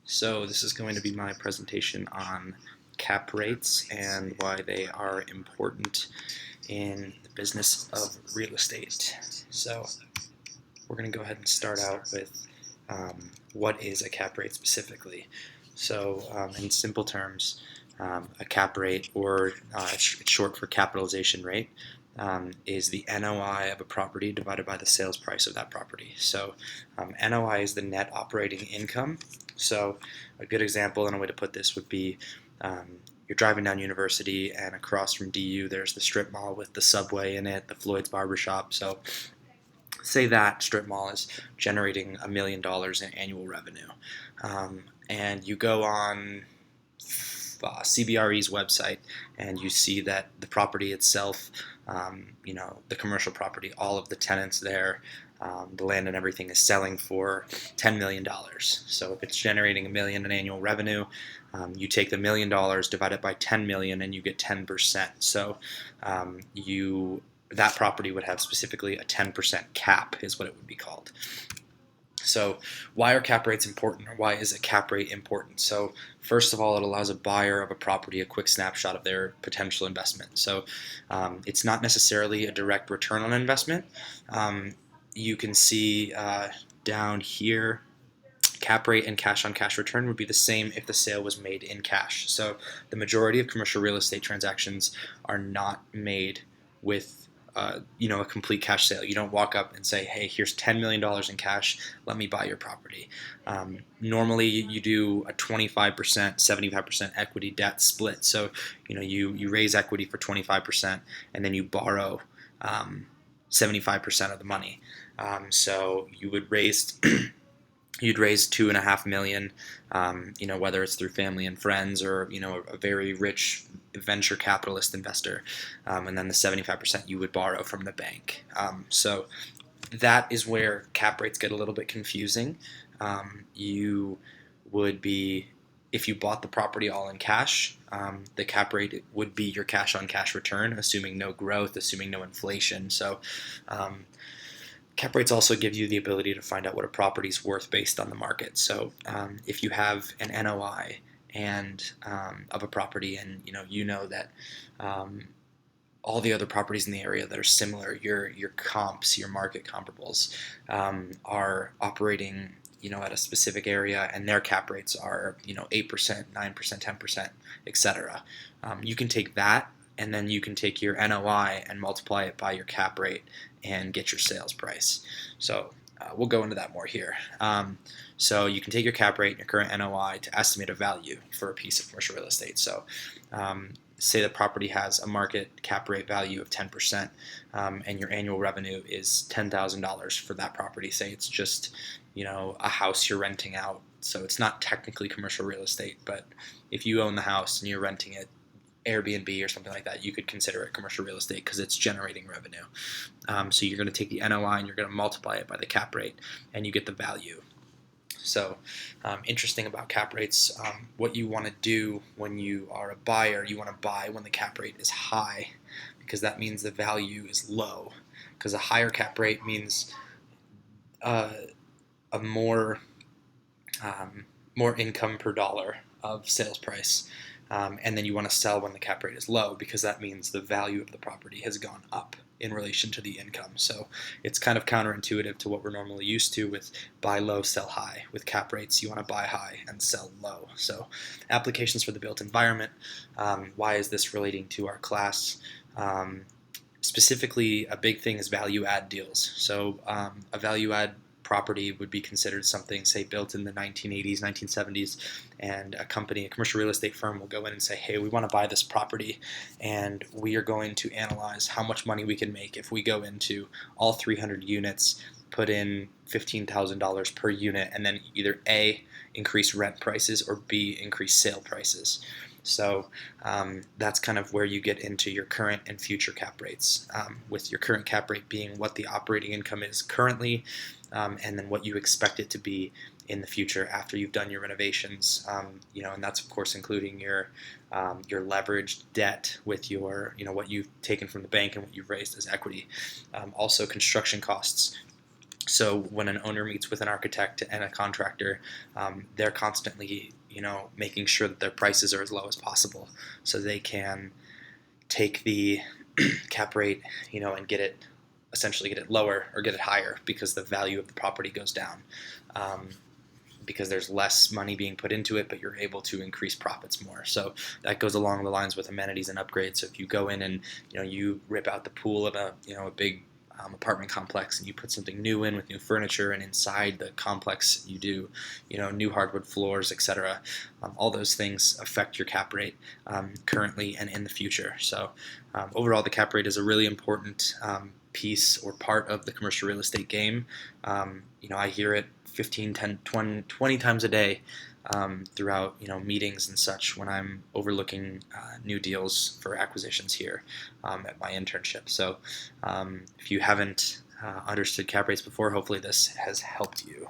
So this is going to be my presentation on cap rates and why they are important in the business of real estate. So we're going to go ahead and start out with what is a cap rate specifically. So in simple terms, a cap rate, or it's short for capitalization rate, is the NOI of a property divided by the sales price of that property. So NOI is the net operating income. So a good example and a way to put this would be you're driving down University, and across from DU there's the strip mall with the Subway in it, the Floyd's Barbershop. So say that strip mall is generating $1 million in annual revenue, and you go on CBRE's website and you see that the property itself, the commercial property, all of the tenants there, the land and everything is selling for $10 million. So if it's generating $1 million in annual revenue, you take the $1 million, divide it by 10 million, and you get 10%. So that property would have specifically a 10% cap, is what it would be called. So why are cap rates important, or why is a cap rate important? So first of all, it allows a buyer of a property a quick snapshot of their potential investment. So it's not necessarily a direct return on investment. You can see down here, cap rate and cash on cash return would be the same if the sale was made in cash. So the majority of commercial real estate transactions are not made with a complete cash sale. You don't walk up and say, hey, here's $10 million in cash, let me buy your property. Normally you do a 25%, 75% equity debt split. So you raise equity for 25% and then you borrow 75% of the money. So you would raise you'd raise $2.5 million, whether it's through family and friends or a very rich venture capitalist investor, and then the 75% you would borrow from the bank. So that is where cap rates get a little bit confusing. You would be, if you bought the property all in cash, the cap rate would be your cash on cash return, assuming no growth, assuming no inflation. So cap rates also give you the ability to find out what a property is worth based on the market. So if you have an NOI of a property, and you know that all the other properties in the area that are similar, your comps, your market comparables, are operating at a specific area, and their cap rates are 8%, 9%, 10%, etc. You can take that, and then you can take your NOI and multiply it by your cap rate and get your sales price. So we'll go into that more here. So you can take your cap rate and your current NOI to estimate a value for a piece of commercial real estate. So say the property has a market cap rate value of 10%, and your annual revenue is $10,000 for that property. Say it's just a house you're renting out, so it's not technically commercial real estate, but if you own the house and you're renting it Airbnb or something like that, you could consider it commercial real estate because it's generating revenue. So you're going to take the NOI and you're going to multiply it by the cap rate, and you get the value. So interesting about cap rates, what you want to do when you are a buyer, you want to buy when the cap rate is high, because that means the value is low. Because a higher cap rate means a more income per dollar of sales price. And then you want to sell when the cap rate is low, because that means the value of the property has gone up in relation to the income. So it's kind of counterintuitive to what we're normally used to with buy low, sell high. With cap rates, you want to buy high and sell low. So applications for the built environment. Why is this relating to our class? Specifically, a big thing is value add deals. So a value add property would be considered something, say, built in the 1980s, 1970s, and a commercial real estate firm will go in and say, hey, we want to buy this property, and we are going to analyze how much money we can make if we go into all 300 units, put in $15,000 per unit, and then either A, increase rent prices, or B, increase sale prices. So that's kind of where you get into your current and future cap rates, with your current cap rate being what the operating income is currently, and then what you expect it to be in the future after you've done your renovations, and that's of course including your leveraged debt with your what you've taken from the bank and what you've raised as equity. Also construction costs. So when an owner meets with an architect and a contractor, they're constantly, making sure that their prices are as low as possible, so they can take the cap rate, and essentially get it lower or get it higher because the value of the property goes down. Um, because there's less money being put into it, but you're able to increase profits more. So that goes along the lines with amenities and upgrades. So if you go in and you rip out the pool of a big apartment complex and you put something new in with new furniture, and inside the complex you do new hardwood floors, etc. All those things affect your cap rate currently and in the future. So overall, the cap rate is a really important piece or part of the commercial real estate game. I hear it 15, 10, 20 times a day throughout meetings and such when I'm overlooking new deals for acquisitions here at my internship. So if you haven't understood cap rates before, hopefully this has helped you.